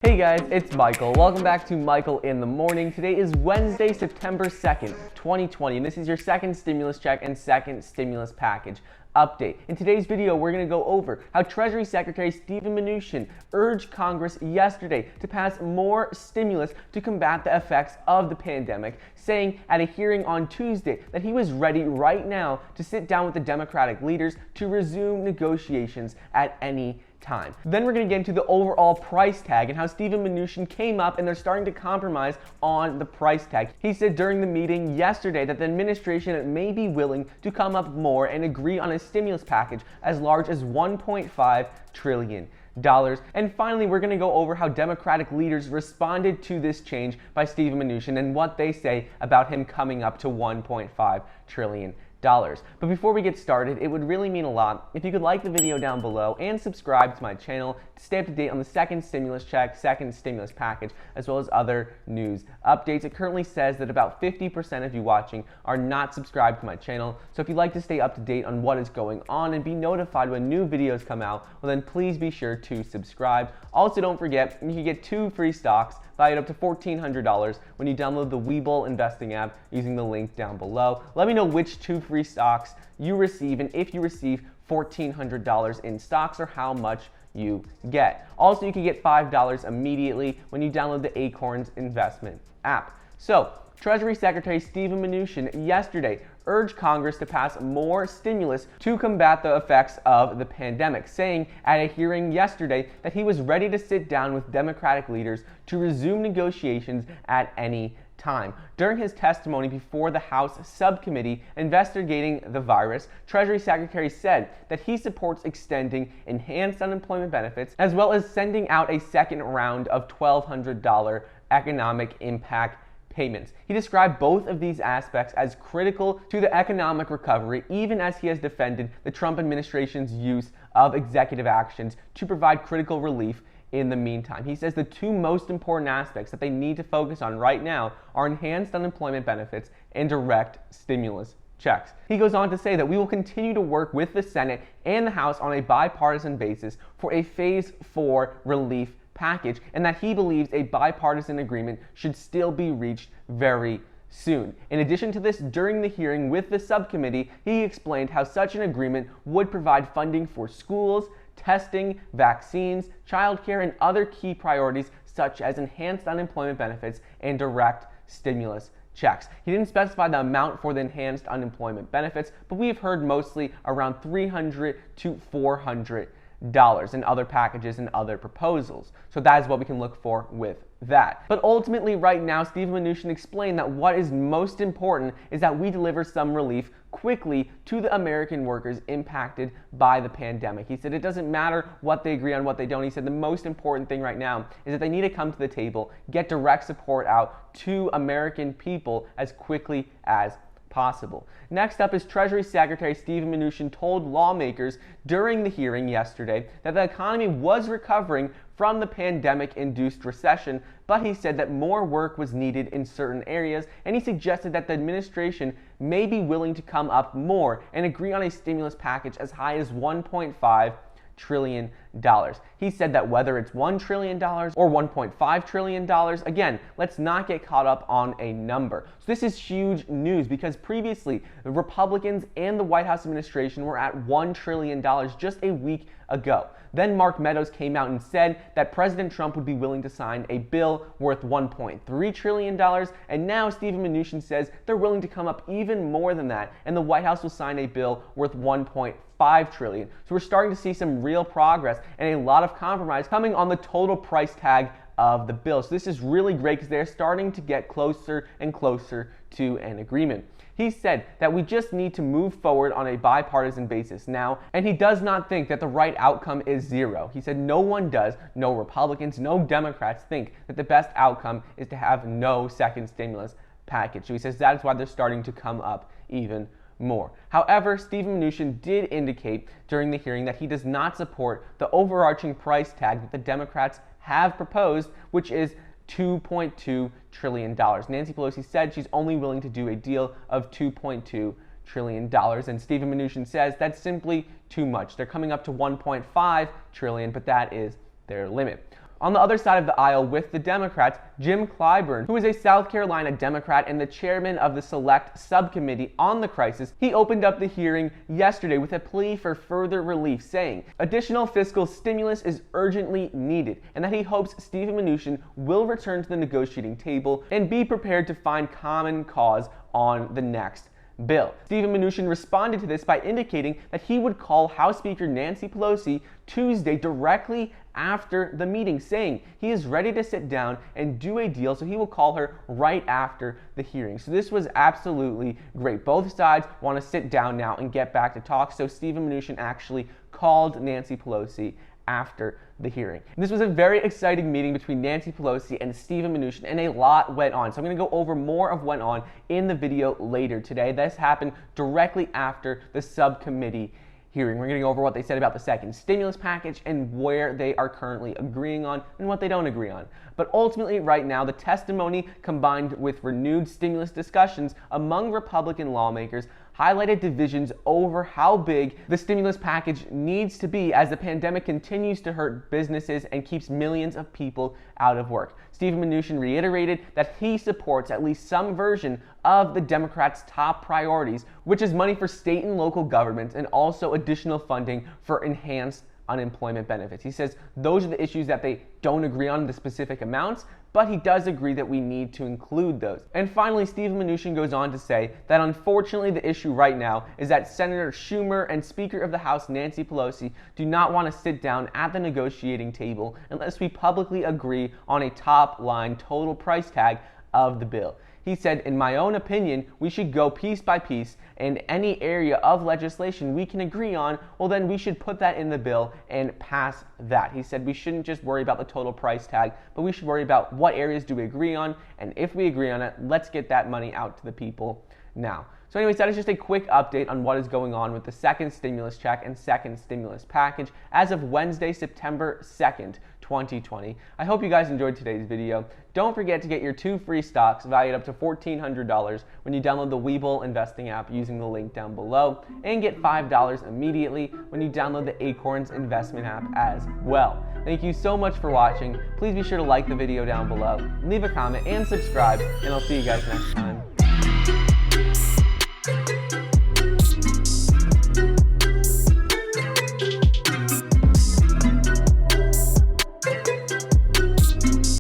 Hey guys, it's Michael. Welcome back to Michael in the Morning. Today is Wednesday, September 2nd, 2020, and this is your second stimulus check and second stimulus package update. In today's video, we're going to go over how Treasury Secretary Steven Mnuchin urged Congress yesterday to pass more stimulus to combat the effects of the pandemic, saying at a hearing on Tuesday that he was ready right now to sit down with the Democratic leaders to resume negotiations at any time. Then we're going to get into the overall price tag and how Steven Mnuchin came up and they're starting to compromise on the price tag. He said during the meeting yesterday that the administration may be willing to come up more and agree on a stimulus package as large as $1.5 trillion. And finally, we're going to go over how Democratic leaders responded to this change by Steven Mnuchin and what they say about him coming up to $1.5 trillion. But before we get started, it would really mean a lot if you could like the video down below and subscribe to my channel to stay up to date on the second stimulus check, second stimulus package, as well as other news updates. It currently says that about 50% of you watching are not subscribed to my channel, so if you'd like to stay up to date on what is going on and be notified when new videos come out, well then please be sure to subscribe. Also, don't forget, you can get 2 free stocks valued up to $1,400 when you download the Webull investing app using the link down below. Let me know which 2 free stocks you receive and if you receive $1,400 in stocks or how much you get. Also, you can get $5 immediately when you download the Acorns investment app. So, Treasury Secretary Steven Mnuchin yesterday urged Congress to pass more stimulus to combat the effects of the pandemic, saying at a hearing yesterday that he was ready to sit down with Democratic leaders to resume negotiations at any time. During his testimony before the House Subcommittee investigating the virus, Treasury Secretary said that he supports extending enhanced unemployment benefits as well as sending out a second round of $1,200 economic impact payments. He described both of these aspects as critical to the economic recovery, even as he has defended the Trump administration's use of executive actions to provide critical relief in the meantime. He says the 2 most important aspects that they need to focus on right now are enhanced unemployment benefits and direct stimulus checks. He goes on to say that we will continue to work with the Senate and the House on a bipartisan basis for a Phase 4 relief package, and that he believes a bipartisan agreement should still be reached very soon. In addition to this, during the hearing with the subcommittee, he explained how such an agreement would provide funding for schools, testing, vaccines, childcare, and other key priorities such as enhanced unemployment benefits and direct stimulus checks. He didn't specify the amount for the enhanced unemployment benefits, but we have heard mostly around $300 to $400 and other packages and other proposals. So that is what we can look for with that. But ultimately right now, Steven Mnuchin explained that what is most important is that we deliver some relief quickly to the American workers impacted by the pandemic. He said it doesn't matter what they agree on, what they don't. He said the most important thing right now is that they need to come to the table, get direct support out to American people as quickly as possible. Next up is Treasury Secretary Steven Mnuchin told lawmakers during the hearing yesterday that the economy was recovering from the pandemic-induced recession, but he said that more work was needed in certain areas, and he suggested that the administration may be willing to come up more and agree on a stimulus package as high as $1.5 trillion. He said that whether it's $1 trillion or $1.5 trillion, again, let's not get caught up on a number. So this is huge news because previously the Republicans and the White House administration were at $1 trillion just a week ago. Then Mark Meadows came out and said that President Trump would be willing to sign a bill worth $1.3 trillion, and now Steven Mnuchin says they're willing to come up even more than that, and the White House will sign a bill worth $1.5 trillion. So we're starting to see some real progress and a lot of compromise coming on the total price tag of the bill. So this is really great because they're starting to get closer and closer to an agreement. He said that we just need to move forward on a bipartisan basis now, and he does not think that the right outcome is 0. He said no one does, no Republicans, no Democrats think that the best outcome is to have no second stimulus package. So he says that is why they're starting to come up even more. However, Steven Mnuchin did indicate during the hearing that he does not support the overarching price tag that the Democrats have proposed, which is $2.2 trillion. Nancy Pelosi said she's only willing to do a deal of $2.2 trillion, and Steven Mnuchin says that's simply too much. They're coming up to $1.5 trillion, but that is their limit. On the other side of the aisle with the Democrats, Jim Clyburn, who is a South Carolina Democrat and the chairman of the Select Subcommittee on the crisis, he opened up the hearing yesterday with a plea for further relief, saying additional fiscal stimulus is urgently needed and that he hopes Steven Mnuchin will return to the negotiating table and be prepared to find common cause on the next bill. Steven Mnuchin responded to this by indicating that he would call House Speaker Nancy Pelosi Tuesday directly after the meeting, saying he is ready to sit down and do a deal, so he will call her right after the hearing. So this was absolutely great. Both sides want to sit down now and get back to talk, so Steven Mnuchin actually called Nancy Pelosi after the hearing. This was a very exciting meeting between Nancy Pelosi and Steven Mnuchin, and a lot went on. So I'm going to go over more of what went on in the video later today. This happened directly after the subcommittee hearing. We're going to go over what they said about the second stimulus package and where they are currently agreeing on and what they don't agree on. But ultimately, right now, the testimony combined with renewed stimulus discussions among Republican lawmakers highlighted divisions over how big the stimulus package needs to be as the pandemic continues to hurt businesses and keeps millions of people out of work. Steven Mnuchin reiterated that he supports at least some version of the Democrats' top priorities, which is money for state and local governments and also additional funding for enhanced unemployment benefits. He says those are the issues that they don't agree on, the specific amounts, but he does agree that we need to include those. And finally, Steven Mnuchin goes on to say that unfortunately the issue right now is that Senator Schumer and Speaker of the House Nancy Pelosi do not want to sit down at the negotiating table unless we publicly agree on a top-line total price tag of the bill. He said, in my own opinion, we should go piece by piece, and any area of legislation we can agree on, well then we should put that in the bill and pass that. He said we shouldn't just worry about the total price tag, but we should worry about what areas do we agree on, and if we agree on it, let's get that money out to the people now. So anyways, that is just a quick update on what is going on with the second stimulus check and second stimulus package as of Wednesday, September 2nd, 2020. I hope you guys enjoyed today's video. Don't forget to get your 2 free stocks valued up to $1,400 when you download the Webull investing app using the link down below, and get $5 immediately when you download the Acorns investment app as well. Thank you so much for watching. Please be sure to like the video down below, leave a comment, and subscribe, and I'll see you guys next time.